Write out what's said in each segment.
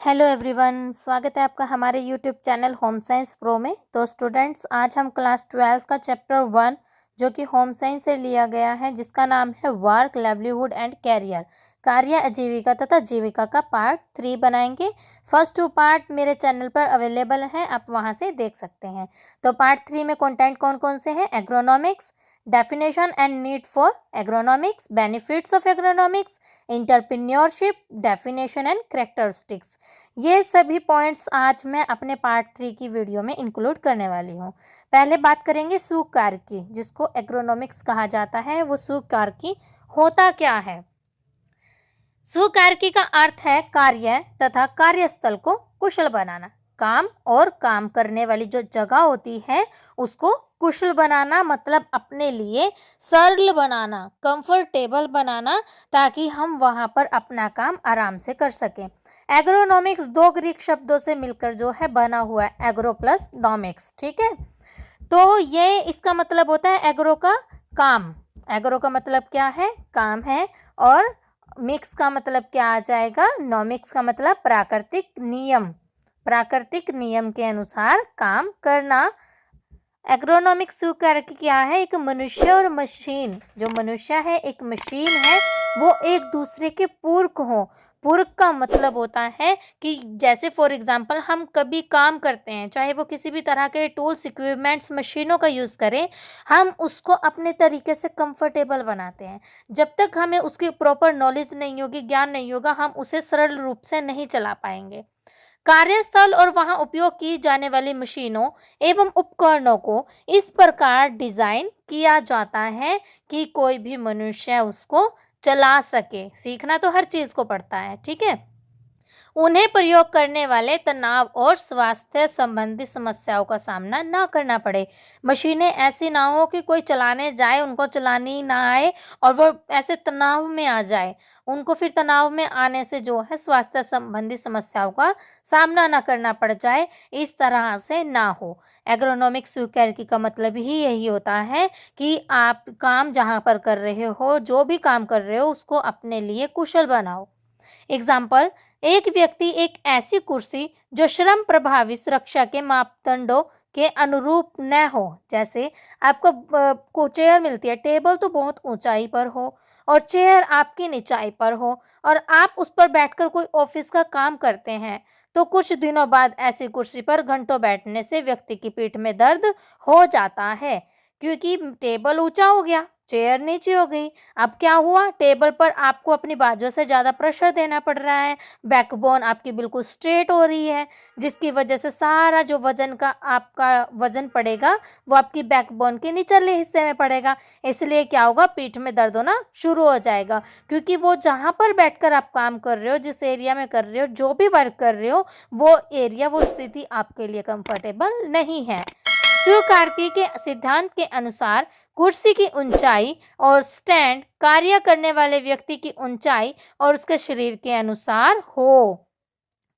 Hello everyone, स्वागत है आपका हमारे YouTube channel home science pro में। तो स्टूडेंट्स, आज हम क्लास 12 का चैप्टर 1 जो कि होम साइंस से लिया गया है, जिसका नाम है वर्क, लाइवलीहुड एंड कैरियर, कार्य, आजीविका तथा जीविका का पार्ट 3 बनाएंगे। फर्स्ट 2 पार्ट मेरे चैनल पर अवेलेबल हैं, आप वहां से देख सकते हैं। तो पार्ट 3 में कंटेंट कौन कौन से हैं? Agronomics, definition and need for agronomics, benefits of agronomics, entrepreneurship, definition and characteristics. ये सभी पॉइंट्स आज मैं अपने पार्ट 3 की वीडियो में इंक्लूड करने वाली हूँ। पहले बात करेंगे सूकार की, जिसको एग्रोनॉमिक्स कहा जाता है। वो सूकार की होता क्या है? सुकार्की का अर्थ है कार्य तथा कार्यस्थल को कुशल बनाना। काम और काम करने वाली जो जगह होती है उसको कुशल बनाना, मतलब अपने लिए सरल बनाना, कंफर्टेबल बनाना, ताकि हम वहां पर अपना काम आराम से कर सकें। एग्रोनॉमिक्स 2 ग्रीक शब्दों से मिलकर जो है बना हुआ है, एग्रो प्लस नॉमिक्स। ठीक है, तो ये इसका मतलब होता है एग्रो का काम। एग्रो का मतलब क्या है? काम है। और मिक्स का मतलब क्या आ जाएगा? नॉमिक्स का मतलब प्राकृतिक नियम। प्राकृतिक नियम के अनुसार काम करना। एग्रोनॉमिक सूत्रक क्या है? एक मनुष्य और मशीन, जो मनुष्य है एक मशीन है, वो एक दूसरे के पूरक हो। पूरक का मतलब होता है कि जैसे फॉर एग्जांपल हम कभी काम करते हैं, चाहे वो किसी भी तरह के टूल्स, इक्विपमेंट्स, मशीनों का यूज़ करें, हम उसको अपने तरीके से कंफर्टेबल बनाते हैं। जब तक हमें उसकी प्रॉपर नॉलेज नहीं होगी, ज्ञान नहीं होगा, हम उसे सरल रूप से नहीं चला पाएंगे। कार्यस्थल और वहां उपयोग की जाने वाली मशीनों एवं उपकरणों को इस प्रकार डिजाइन किया जाता है कि कोई भी मनुष्य उसको चला सके। सीखना तो हर चीज को पड़ता है, ठीक है। उन्हें प्रयोग करने वाले तनाव और स्वास्थ्य संबंधी समस्याओं का सामना ना करना पड़े। मशीनें ऐसी ना हो कि कोई चलाने जाए, उनको चलानी ना आए और वो ऐसे तनाव में आ जाए। उनको फिर तनाव में आने से जो है स्वास्थ्य संबंधी समस्याओं का सामना ना करना पड़ जाए, इस तरह से ना हो। एग्रोनॉमिक स्वीकृति का मतलब ही यही होता है कि आप काम जहाँ पर कर रहे हो, जो भी काम कर रहे हो, उसको अपने लिए कुशल बनाओ। एग्जाम्पल, एक व्यक्ति एक ऐसी कुर्सी जो श्रम प्रभावी सुरक्षा के मापदंडों के अनुरूप न हो, जैसे आपको को चेयर मिलती है, टेबल तो बहुत ऊंचाई पर हो और चेयर आपकी निचाई पर हो, और आप उस पर बैठकर कोई ऑफिस का काम करते हैं, तो कुछ दिनों बाद ऐसी कुर्सी पर घंटों बैठने से व्यक्ति की पीठ में दर्द हो जाता है, क्योंकि टेबल ऊंचा हो गया, चेयर नीचे हो गई। अब क्या हुआ? टेबल पर आपको अपनी बाजू से ज़्यादा प्रेशर देना पड़ रहा है, बैकबोन आपकी बिल्कुल स्ट्रेट हो रही है, जिसकी वजह से सारा जो वजन का आपका वजन पड़ेगा वो आपकी बैकबोन के निचले हिस्से में पड़ेगा। इसलिए क्या होगा? पीठ में दर्द होना शुरू हो जाएगा, क्योंकि वो जहाँ पर बैठकर आप काम कर रहे हो, जिस एरिया में कर रहे हो, जो भी वर्क कर रहे हो, वो एरिया, वो स्थिति आपके लिए कंफर्टेबल नहीं है। स्वीकार्यता के सिद्धांत के अनुसार कुर्सी की ऊंचाई और स्टैंड कार्य करने वाले व्यक्ति की ऊंचाई और उसके शरीर के अनुसार हो,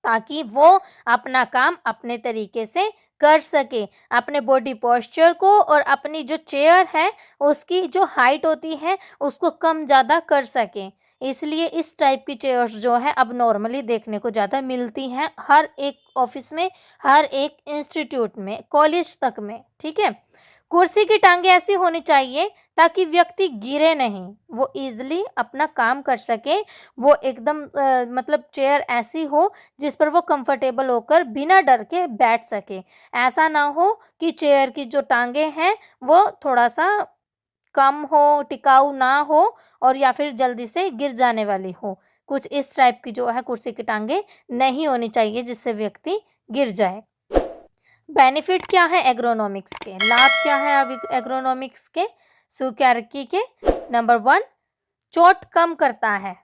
ताकि वो अपना काम अपने तरीके से कर सके, अपने बॉडी पोस्चर को और अपनी जो चेयर है उसकी जो हाइट होती है उसको कम ज़्यादा कर सके। इसलिए इस टाइप की चेयर्स जो है अब नॉर्मली देखने को ज़्यादा मिलती हैं हर एक ऑफिस में, हर एक इंस्टीट्यूट में, कॉलेज तक में, ठीक है। कुर्सी की टांगें ऐसी होनी चाहिए ताकि व्यक्ति गिरे नहीं, वो इजीली अपना काम कर सके। वो एकदम मतलब चेयर ऐसी हो जिस पर वो कंफर्टेबल होकर बिना डर के बैठ सके। ऐसा ना हो कि चेयर की जो टांगें हैं वो थोड़ा सा कम हो, टिकाऊ ना हो, और या फिर जल्दी से गिर जाने वाली हो। कुछ इस टाइप की जो है कुर्सी की टांगें नहीं होनी चाहिए जिससे व्यक्ति गिर जाए। बेनिफिट क्या है एग्रोनॉमिक्स के? लाभ क्या है अब एग्रोनॉमिक्स के, सुक्यारकी के? नंबर 1, चोट कम करता है,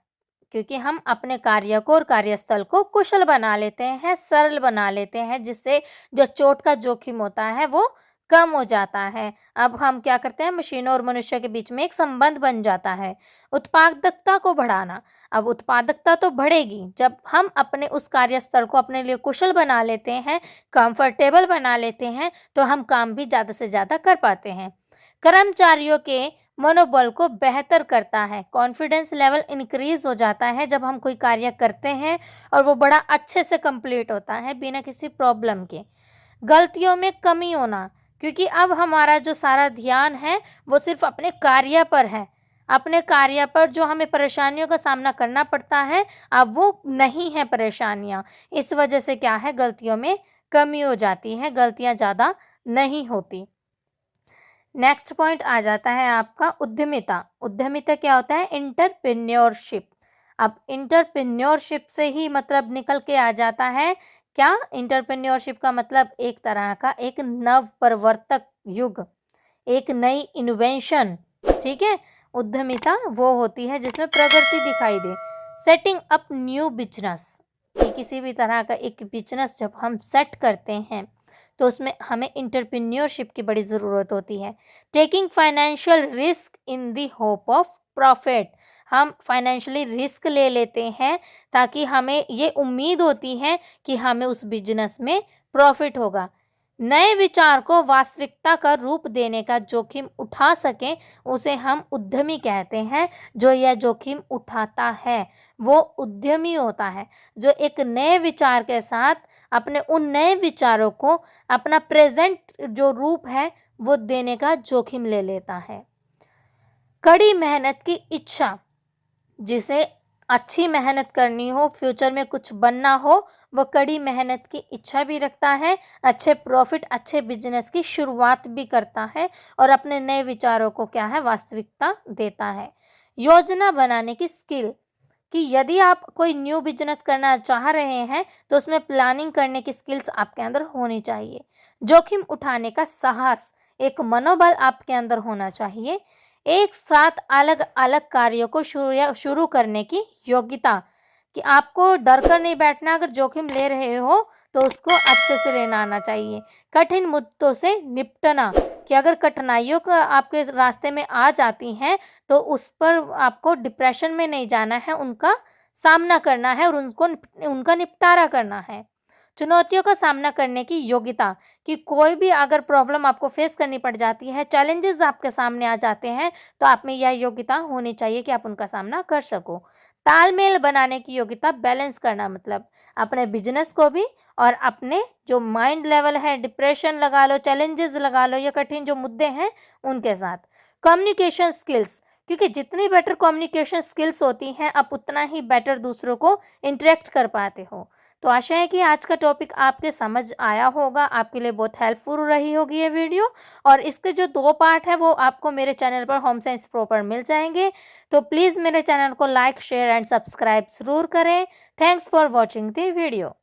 क्योंकि हम अपने कार्य को और कार्यस्थल को कुशल बना लेते हैं, सरल बना लेते हैं, जिससे जो चोट का जोखिम होता है वो कम हो जाता है। अब हम क्या करते हैं? मशीनों और मनुष्य के बीच में एक संबंध बन जाता है। उत्पादकता को बढ़ाना। अब उत्पादकता तो बढ़ेगी जब हम अपने उस कार्यस्थल को अपने लिए कुशल बना लेते हैं, कंफर्टेबल बना लेते हैं, तो हम काम भी ज़्यादा से ज़्यादा कर पाते हैं। कर्मचारियों के मनोबल को बेहतर करता है। कॉन्फिडेंस लेवल इंक्रीज हो जाता है जब हम कोई कार्य करते हैं और वो बड़ा अच्छे से कंप्लीट होता है बिना किसी प्रॉब्लम के। गलतियों में कमी होना, क्योंकि अब हमारा जो सारा ध्यान है वो सिर्फ अपने कार्य पर है। अपने कार्य पर जो हमें परेशानियों का सामना करना पड़ता है, अब वो नहीं है परेशानियाँ। इस वजह से क्या है, गलतियों में कमी हो जाती है, गलतियाँ ज़्यादा नहीं होती। नेक्स्ट पॉइंट आ जाता है आपका उद्यमिता। उद्यमिता क्या होता है? एंटरप्रेन्योरशिप। अब एंटरप्रेन्योरशिप से ही मतलब निकल के आ जाता है क्या? एंटरप्रेन्योरशिप का मतलब एक तरह का एक नव प्रवर्तक युग, एक नई इन्वेंशन। ठीक है, उद्यमिता वो होती है जिसमें प्रगति दिखाई दे। सेटिंग अप न्यू बिजनेस, किसी भी तरह का एक बिजनेस जब हम सेट करते हैं तो उसमें हमें एंटरप्रेन्योरशिप की बड़ी ज़रूरत होती है। Taking financial risk in the hope of profit, हम फाइनेंशियली रिस्क ले लेते हैं ताकि हमें ये उम्मीद होती है कि हमें उस बिजनेस में प्रॉफिट होगा। नए विचार को वास्तविकता का रूप देने का जोखिम उठा सकें उसे हम उद्यमी कहते हैं। जो यह जोखिम उठाता है वो उद्यमी होता है, जो एक नए विचार के साथ अपने उन नए विचारों को अपना प्रेजेंट जो रूप है वो देने का जोखिम ले लेता है। कड़ी मेहनत की इच्छा, जिसे अच्छी मेहनत करनी हो, फ्यूचर में कुछ बनना हो, वो कड़ी मेहनत की इच्छा भी रखता है, अच्छे प्रॉफिट, अच्छे बिजनेस की शुरुआत भी करता है और अपने नए विचारों को क्या है, वास्तविकता देता है। योजना बनाने की स्किल, कि यदि आप कोई न्यू बिजनेस करना चाह रहे हैं तो उसमें प्लानिंग करने की स्किल्स आपके अंदर होनी चाहिए। जोखिम उठाने का साहस, एक मनोबल आपके अंदर होना चाहिए। एक साथ अलग अलग कार्यों को शुरू करने की योग्यता, कि आपको डर कर नहीं बैठना, अगर जोखिम ले रहे हो तो उसको अच्छे से लेना आना चाहिए। कठिन मुद्दों से निपटना, कि अगर कठिनाइयों का आपके रास्ते में आ जाती हैं तो उस पर आपको डिप्रेशन में नहीं जाना है, उनका सामना करना है और उनका निपटारा करना है। चुनौतियों का सामना करने की योग्यता, कि कोई भी अगर प्रॉब्लम आपको फेस करनी पड़ जाती है, चैलेंजेस आपके सामने आ जाते हैं, तो आप में यह योग्यता होनी चाहिए कि आप उनका सामना कर सको। तालमेल बनाने की योग्यता, बैलेंस करना, मतलब अपने बिजनेस को भी और अपने जो माइंड लेवल है, डिप्रेशन लगा लो, चैलेंजेस लगा लो या कठिन जो मुद्दे हैं उनके साथ। कम्युनिकेशन स्किल्स, क्योंकि जितनी बेटर कम्युनिकेशन स्किल्स होती हैं आप उतना ही बेटर दूसरों को इंटरेक्ट कर पाते हो। तो आशा है कि आज का टॉपिक आपके समझ आया होगा, आपके लिए बहुत हेल्पफुल रही होगी ये वीडियो। और इसके जो 2 पार्ट है वो आपको मेरे चैनल पर होम साइंस प्रो पर मिल जाएंगे। तो प्लीज़ मेरे चैनल को लाइक, शेयर एंड सब्सक्राइब ज़रूर करें। Thanks for watching the video.